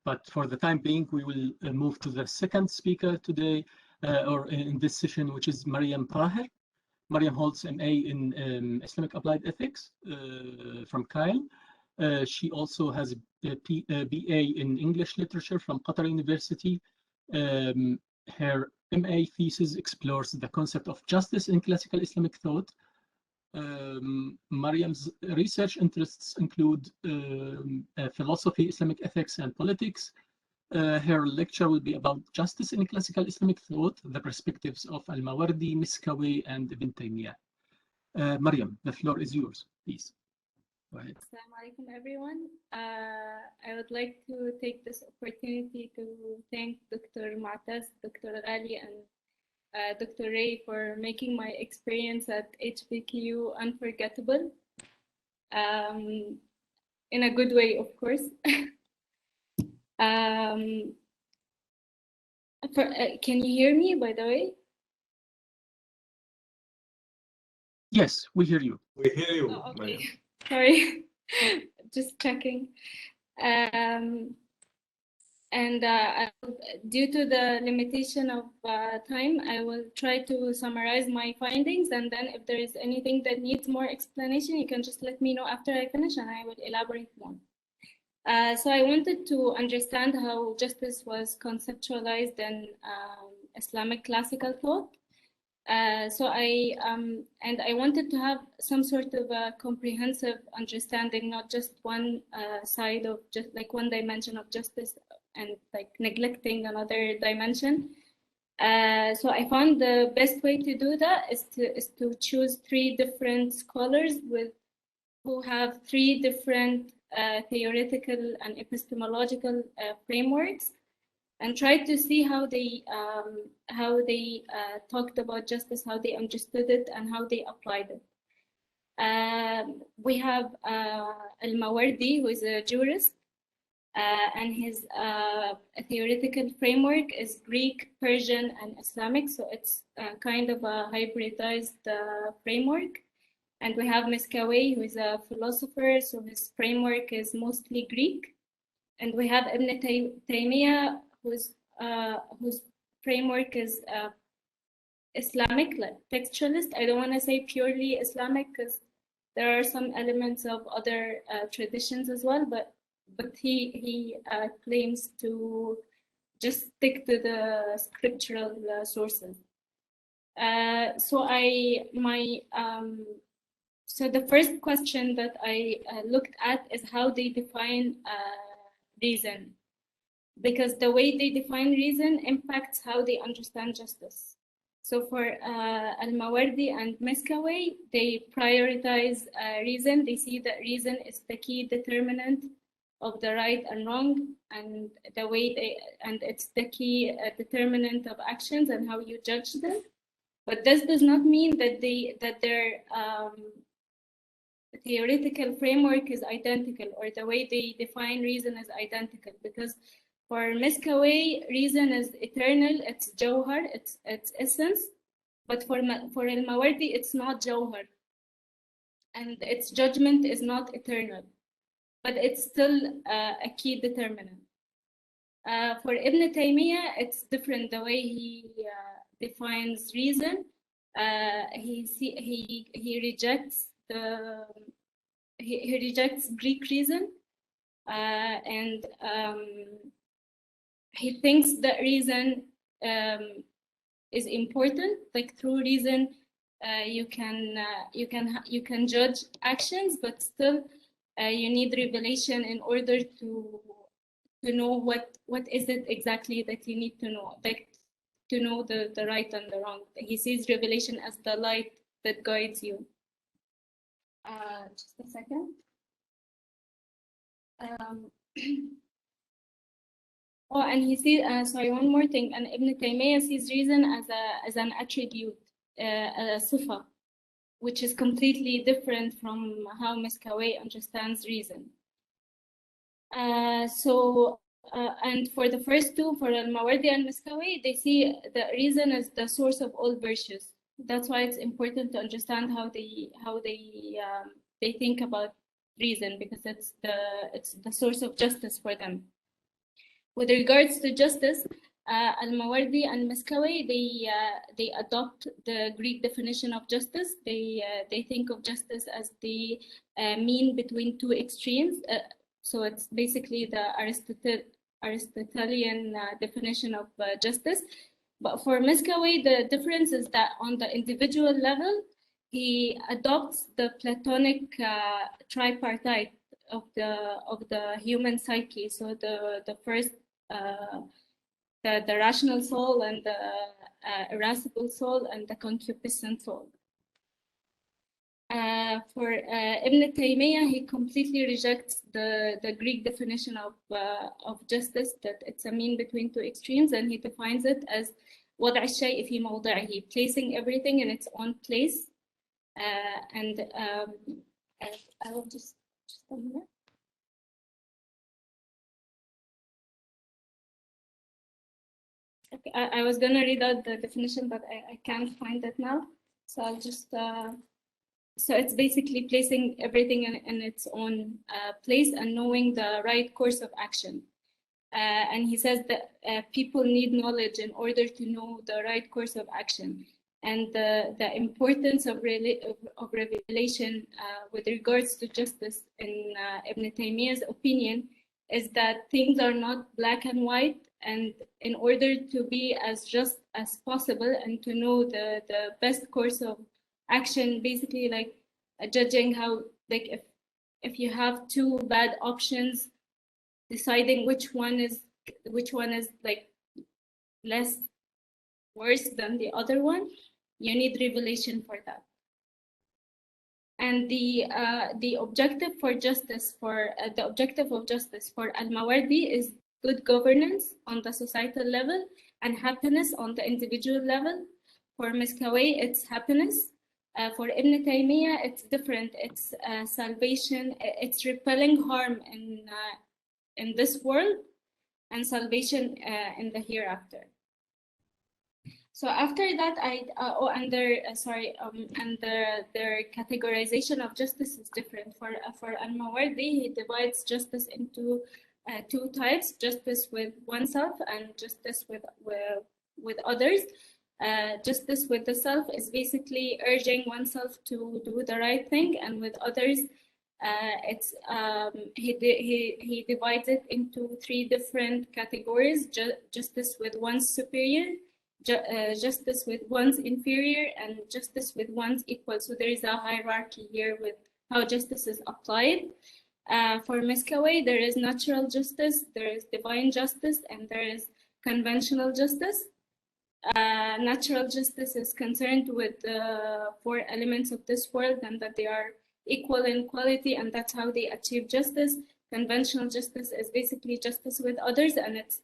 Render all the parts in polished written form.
But for the time being, we will move to the second speaker today, or in this session, which is Mariam Taher. Mariam holds MA in Islamic Applied Ethics from CILE. She also has a BA in English Literature from Qatar University. Her MA thesis explores the concept of justice in classical Islamic thought. Mariam's research interests include philosophy, Islamic ethics, and politics. Her lecture will be about justice in classical Islamic thought, the perspectives of Al-Māwardī, Miskawayh, and Ibn Taymiyya. Mariam, the floor is yours, please. Go ahead. Assalamu alaikum, everyone. I would like to take this opportunity to thank Dr. Mu'taz, Dr. Ali, and Dr. Ray for making my experience at HBKU unforgettable. In a good way, of course. Can you hear me, by the way? Yes, we hear you. We hear you. Oh, okay. Sorry, just checking. Due to the limitation of time, I will try to summarize my findings, and then if there is anything that needs more explanation, you can just let me know after I finish and I will elaborate more. So I wanted to understand how justice was conceptualized in Islamic classical thought. So I wanted to have some sort of a comprehensive understanding, not just one side of just like one dimension of justice and like neglecting another dimension. So I found the best way to do that is to choose three different scholars who have three different theoretical and epistemological frameworks, and try to see how they talked about justice, how they understood it, and how they applied it. We have Al-Māwardī, who is a jurist, and his theoretical framework is Greek, Persian, and Islamic, so it's kind of a hybridized framework. And we have Miskawayh, who is a philosopher, so his framework is mostly Greek. And we have Ibn Taymiyya, whose framework is Islamic, like textualist. I don't want to say purely Islamic because there are some elements of other traditions as well, but he claims to just stick to the scriptural sources. So the first question that I looked at is how they define reason, because the way they define reason impacts how they understand justice. So for Al-Māwardī and Miskawayh, they prioritize reason. They see that reason is the key determinant of the right and wrong, and it's the key determinant of actions and how you judge them. But this does not mean that their theoretical framework is identical, or the way they define reason is identical, because for Miskawayh, reason is eternal, it's jawhar, it's essence, but for Al-Māwardī, it's not jawhar, and its judgment is not eternal, but it's still a key determinant. For Ibn Taymiyya, it's different the way he defines reason. He rejects he rejects Greek reason, and he thinks that reason is important. Like through reason, you can judge actions, but still you need revelation in order to know what is it exactly that you need to know, like to know the right and the wrong. He sees revelation as the light that guides you. Just a second. Oh, and he sees, sorry, one more thing. And Ibn Taymiyya sees reason as an attribute, a sifa, which is completely different from how Miskawayh understands reason. And for the first two, for Al-Māwardī and Miskawayh, they see that reason as the source of all virtues. That's why it's important to understand how they think about reason, because it's the source of justice for them. With regards to justice, Al-Māwardī and Miskawayh, they adopt the Greek definition of justice. They think of justice as the mean between two extremes. So it's basically the Aristotelian definition of justice. But for Miskawayh, the difference is that on the individual level, he adopts the Platonic tripartite of the human psyche. So the first, the rational soul, and the irascible soul, and the concupiscent soul. For Ibn Taymiyya, he completely rejects the Greek definition of justice, that it's a mean between two extremes, and he defines it as وضع الشيء في موضعه, placing everything in its own place. I will just a minute. Okay, I was gonna read out the definition, but I can't find it now. So I'll just, so it's basically placing everything in its own place and knowing the right course of action. And he says that people need knowledge in order to know the right course of action. And the importance of revelation with regards to justice in Ibn Taymiyya's opinion is that things are not black and white, and in order to be as just as possible and to know the best course of action, basically like judging how, like if you have two bad options, deciding which one is like less worse than the other one, you need revelation for that. And the objective for justice, for the objective of justice for Al-Māwardī is good governance on the societal level and happiness on the individual level. For Miskawayh, it's happiness. For Ibn Taymiyya, it's different. It's salvation. It's repelling harm in this world and salvation in the hereafter. So after that, their categorization of justice is different. For Al-Māwardī, he divides justice into two types: justice with oneself and justice with others. Justice with the self is basically urging oneself to do the right thing, and with others, he divides it into three different categories: justice with one's superior, justice with one's inferior, and justice with one's equal. So there is a hierarchy here with how justice is applied. For Miskawayh, there is natural justice, there is divine justice, and there is conventional justice. Natural justice is concerned with the four elements of this world and that they are equal in quality, and that's how they achieve justice. Conventional justice is basically justice with others, and it's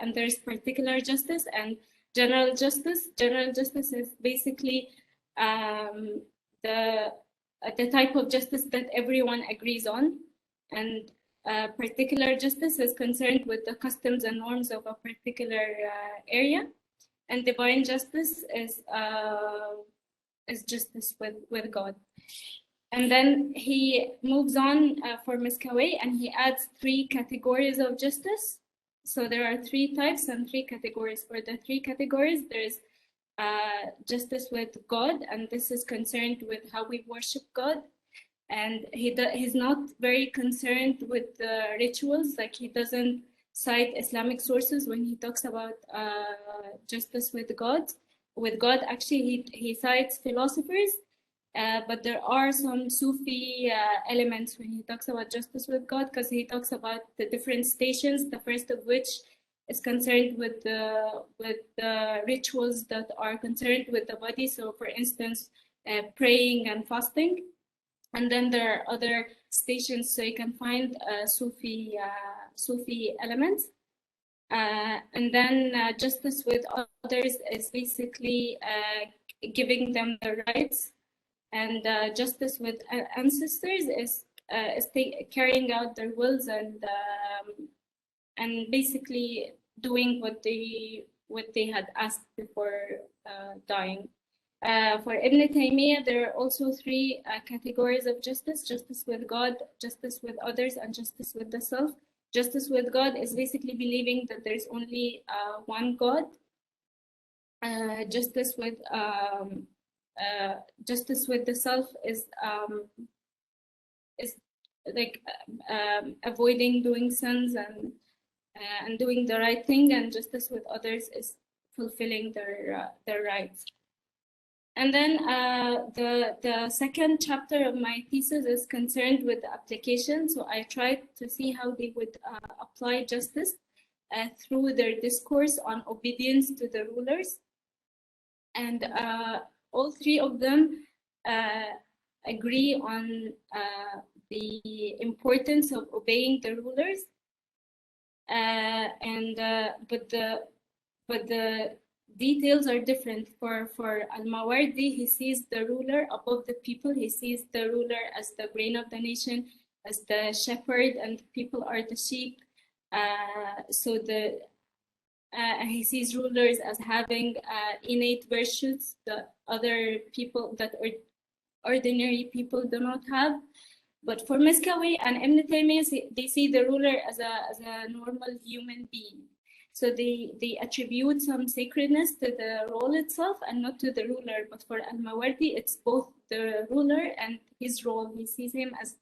and there's particular justice and general justice. General justice is basically the type of justice that everyone agrees on, and particular justice is concerned with the customs and norms of a particular area, and divine justice is justice with God. And then he moves on for Miskawayh, and he adds three categories of justice. So there are three types and three categories. For the three categories, there is justice with God, and this is concerned with how we worship God. And he's not very concerned with the rituals, like he doesn't cite Islamic sources when he talks about justice with God. With God, actually, he cites philosophers, but there are some Sufi elements when he talks about justice with God, because he talks about the different stations, the first of which is concerned with the rituals that are concerned with the body. So for instance, praying and fasting. And then there are other stations, so you can find Sufi elements. And then justice with others is basically giving them the rights. And justice with ancestors is carrying out their wills and basically doing what they had asked before dying. For Ibn Taymiyya, there are also three categories of justice: justice with God, justice with others, and justice with the self. Justice with God is basically believing that there's only one God. Justice with the self is like avoiding doing sins and doing the right thing, and justice with others is fulfilling their rights. And then the second chapter of my thesis is concerned with the application. So I tried to see how they would apply justice through their discourse on obedience to the rulers. And all three of them agree on the importance of obeying the rulers. But the details are different. For Al-Māwardī, he sees the ruler above the people. He sees the ruler as the brain of the nation, as the shepherd, and the people are the sheep. He sees rulers as having innate virtues that other people, that ordinary people do not have. But for Miskawayh and Ibn Taymiyya, they see the ruler as a normal human being. So they attribute some sacredness to the role itself and not to the ruler. But for Al-Māwardī, it's both the ruler and his role. He sees him as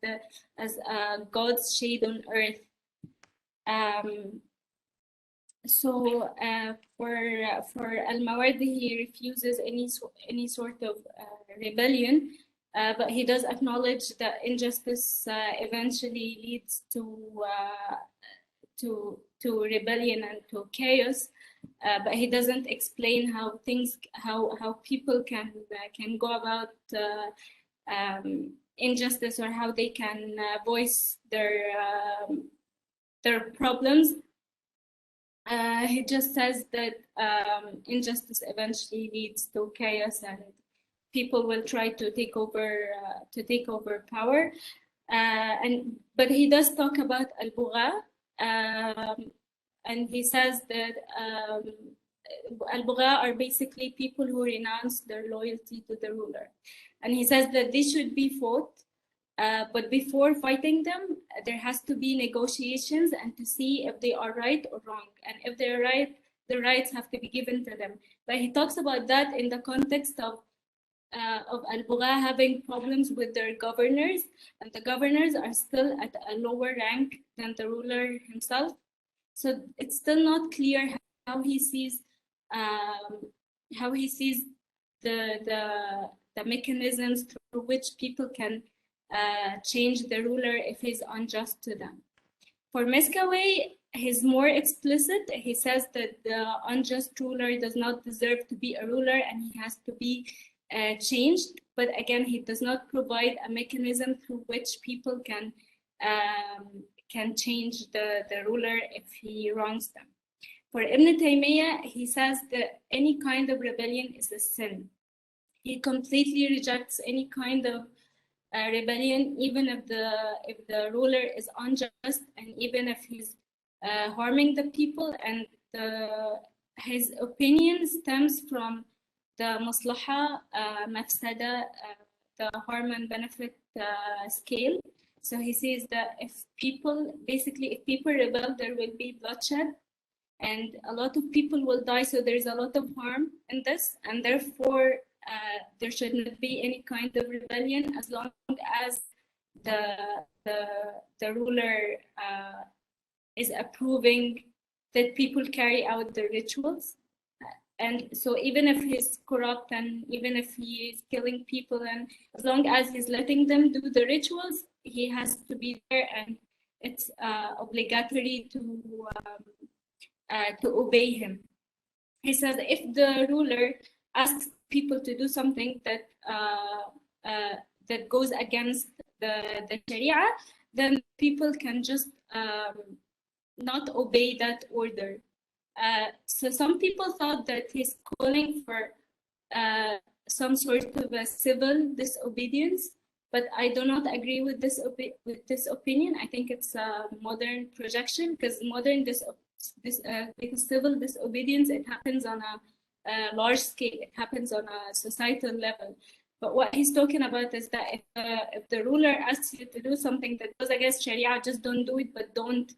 God's shade on earth. For Al-Māwardī, he refuses any sort of rebellion, but he does acknowledge that injustice eventually leads to rebellion and to chaos, but he doesn't explain how people can go about injustice, or how they can voice their problems. He just says that injustice eventually leads to chaos, and people will try to take over power. But he does talk about al-bugha, and he says that al-bugha are basically people who renounce their loyalty to the ruler, and he says that they should be fought. But before fighting them, there has to be negotiations and to see if they are right or wrong. And if they're right, the rights have to be given to them. But he talks about that in the context of Al-Bugha having problems with their governors, and the governors are still at a lower rank than the ruler himself. So it's still not clear how he sees the mechanisms through which people can change the ruler if he's unjust to them. For Miskawayh, he's more explicit. He says that the unjust ruler does not deserve to be a ruler and he has to be changed. But again, he does not provide a mechanism through which people can change the ruler if he wrongs them. For Ibn Taymiyya, he says that any kind of rebellion is a sin. He completely rejects any kind of rebellion, even if the ruler is unjust, and even if he's harming the people, and his opinion stems from the maslaha, mafsada, the harm and benefit scale. So he says that if people rebel, there will be bloodshed, and a lot of people will die. So there's a lot of harm in this, and therefore there should not be any kind of rebellion as long as the ruler is approving that people carry out the rituals. And so even if he's corrupt, and even if he is killing people, and as long as he's letting them do the rituals, he has to be there, and it's obligatory to obey him. He says if the ruler asks people to do something that goes against the Sharia, then people can just not obey that order. So some people thought that he's calling for some sort of a civil disobedience, but I do not agree with this opinion. I think it's a modern projection, because civil disobedience, it happens on a large scale, it happens on a societal level. But what he's talking about is that if the ruler asks you to do something that goes against Sharia, just don't do it, but don't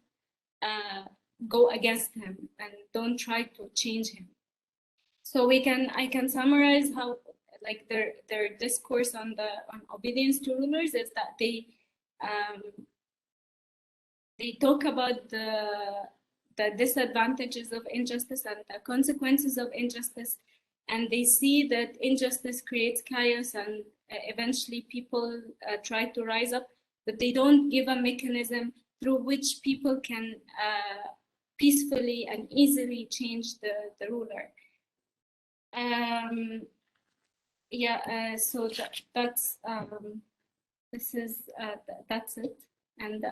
go against him and don't try to change him. So I can summarize how, like, their discourse on obedience to rulers is that they talk about the disadvantages of injustice and the consequences of injustice, and they see that injustice creates chaos and eventually people try to rise up, but they don't give a mechanism through which people can peacefully and easily change the ruler. So that's that's it. And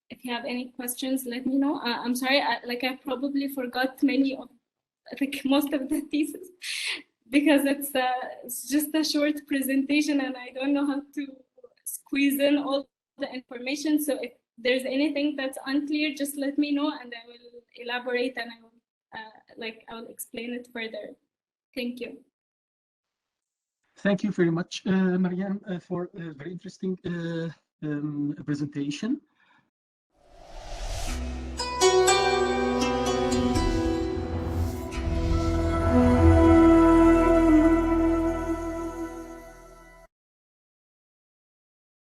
if you have any questions, let me know. I'm sorry, I probably forgot many of, most of the thesis because it's just a short presentation and I don't know how to squeeze in all the information. So if there's anything that's unclear, just let me know and I will elaborate and I will I'll explain it further. Thank you. Thank you very much, Mariam, for a very interesting presentation.